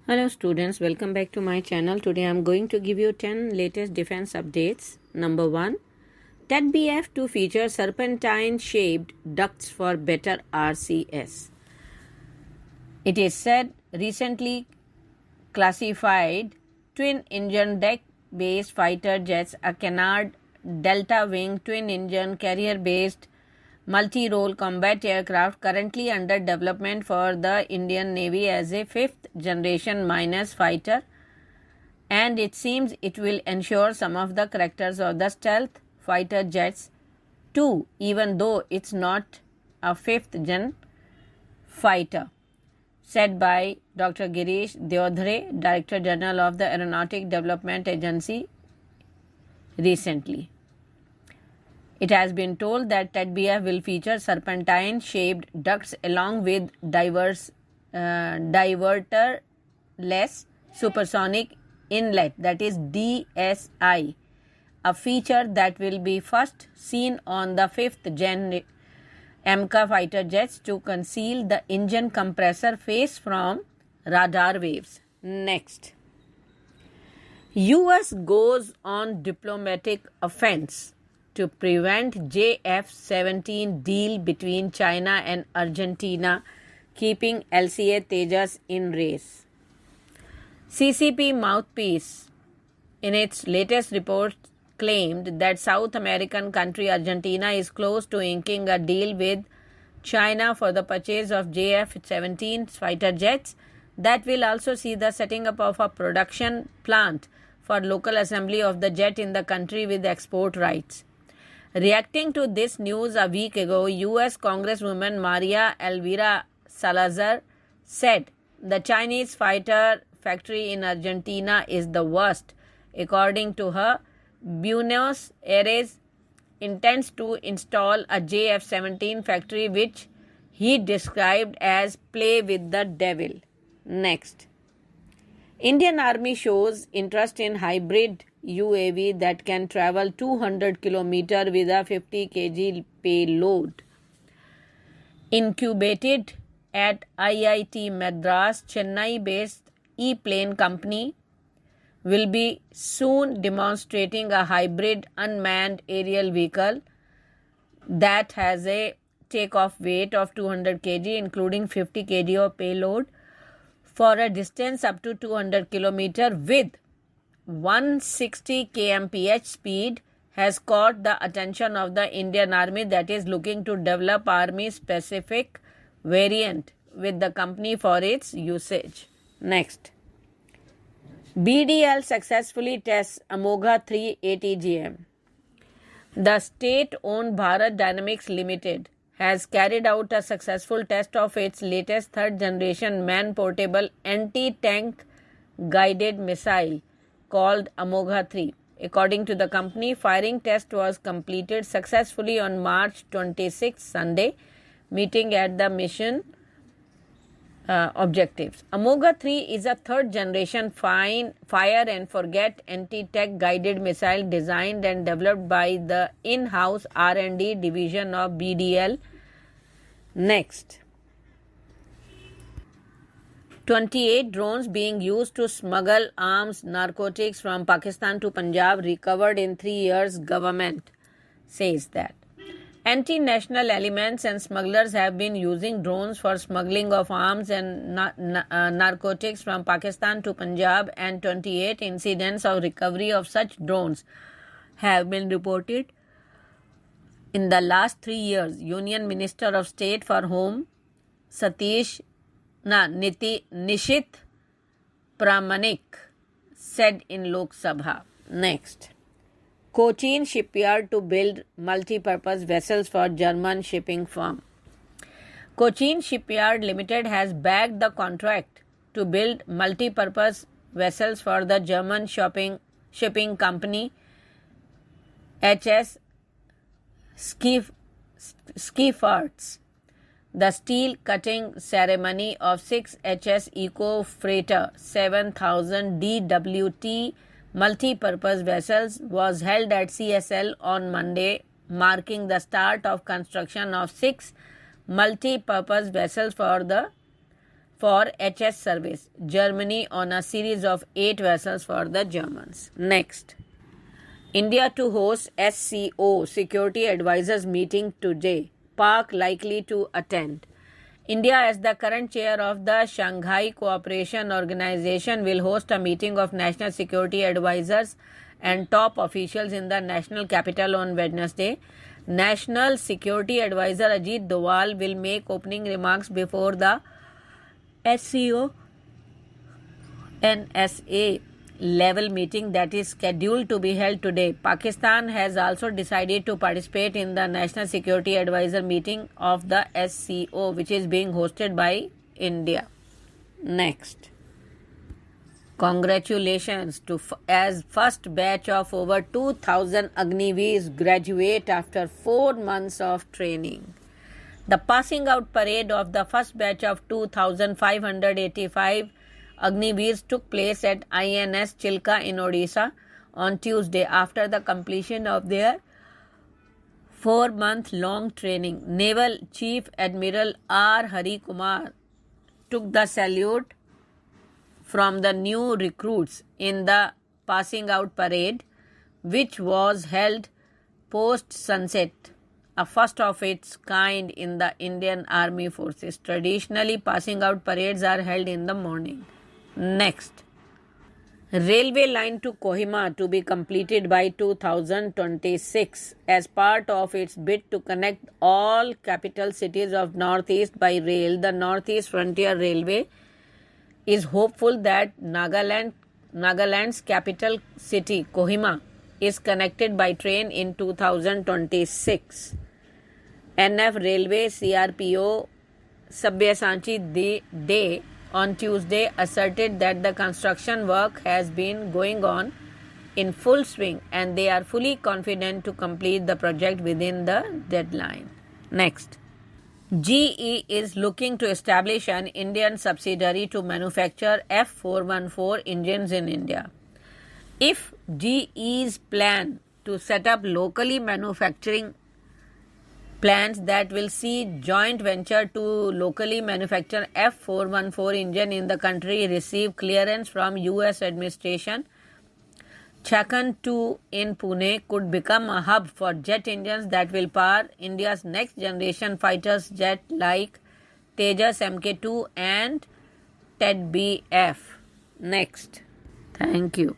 Hello students, welcome back to my channel. Today I am going to give you 10 latest defense updates. Number 1. TEDBF to feature serpentine shaped ducts for better RCS. It is said recently classified twin engine deck based fighter jets, a canard delta wing twin engine carrier based multi-role combat aircraft currently under development for the Indian Navy as a fifth generation minus fighter, and it seems it will ensure some of the characters of the stealth fighter jets too, even though it's not a fifth gen fighter, said by Dr. Girish Deodhare, Director General of the Aeronautic Development Agency, recently. It has been told that TEDBF will feature serpentine-shaped ducts along with diverter-less supersonic inlet, that is DSI, a feature that will be first seen on the 5th gen Amogha fighter jets to conceal the engine compressor face from radar waves. Next. US goes on diplomatic offense to prevent JF-17 deal between China and Argentina, keeping LCA Tejas in race. CCP mouthpiece in its latest report claimed that South American country Argentina is close to inking a deal with China for the purchase of JF-17 fighter jets that will also see the setting up of a production plant for local assembly of the jet in the country with export rights. Reacting to this news a week ago, U.S. Congresswoman Maria Elvira Salazar said the Chinese fighter factory in Argentina is the worst. According to her, Buenos Aires intends to install a JF-17 factory, which he described as play with the devil. Next. Indian Army shows interest in hybrid UAV that can travel 200 km with a 50 kg payload. Incubated at IIT Madras, Chennai-based E-Plane company will be soon demonstrating a hybrid unmanned aerial vehicle that has a takeoff weight of 200 kg, including 50 kg of payload, for a distance up to 200 km with 160 kmph speed, has caught the attention of the Indian Army that is looking to develop army-specific variant with the company for its usage. Next. BDL successfully tests Amogha 3 ATGM. The state-owned Bharat Dynamics Limited has carried out a successful test of its latest third-generation man-portable anti-tank guided missile called Amogha 3. According to the company, firing test was completed successfully on March 26, Sunday, meeting at the mission objectives. Amogha 3 is a third-generation fire and forget anti-tank guided missile designed and developed by the in-house R&D division of BDL. Next. 28 drones being used to smuggle arms, narcotics from Pakistan to Punjab recovered in 3 years, government says that. Anti-national elements and smugglers have been using drones for smuggling of arms and narcotics from Pakistan to Punjab, and 28 incidents of recovery of such drones have been reported in the last 3 years. Union Minister of State for Home Nishit Pramanik said in Lok Sabha. Next. Cochin shipyard to build multi-purpose vessels for German shipping firm. Cochin Shipyard Limited has bagged the contract to build multi-purpose vessels for the German shipping company HS Skiffarts. The steel cutting ceremony of 6 HS Eco Freighter 7000 DWT multi-purpose vessels was held at CSL on Monday, marking the start of construction of 6 multi-purpose vessels for for HS service. Germany on a series of 8 vessels for the Germans. Next. India to host SCO Security Advisors meeting today. Pak likely to attend. India, as the current chair of the Shanghai Cooperation Organization, will host a meeting of national security advisors and top officials in the national capital on Wednesday. National Security Advisor Ajit Doval will make opening remarks before the SCO NSA level meeting that is scheduled to be held today. Pakistan has also decided to participate in the National Security Advisor meeting of the SCO, which is being hosted by India. Next. Congratulations to as first batch of over 2,000 Agniveers graduate after 4 months of training. The passing out parade of the first batch of 2,585 Agniveers took place at INS Chilka in Odisha on Tuesday after the completion of their 4-month-long training. Naval Chief Admiral R. Hari Kumar took the salute from the new recruits in the passing out parade, which was held post-sunset, a first of its kind in the Indian Army Forces. Traditionally, passing out parades are held in the morning. Next. Railway line to Kohima to be completed by 2026 as part of its bid to connect all capital cities of Northeast by rail. The Northeast Frontier Railway is hopeful that Nagaland's capital city, Kohima, is connected by train in 2026. NF Railway CRPO Sabyasachi Day on Tuesday asserted that the construction work has been going on in full swing and they are fully confident to complete the project within the deadline. Next. GE is looking to establish an Indian subsidiary to manufacture F414 engines in India. If GE's plan to set up locally manufacturing plants that will see joint venture to locally manufacture F414 engine in the country receive clearance from US administration, Chakan 2 in Pune could become a hub for jet engines that will power India's next generation fighters jet like Tejas Mk2 and TEDBF. Next. Thank you.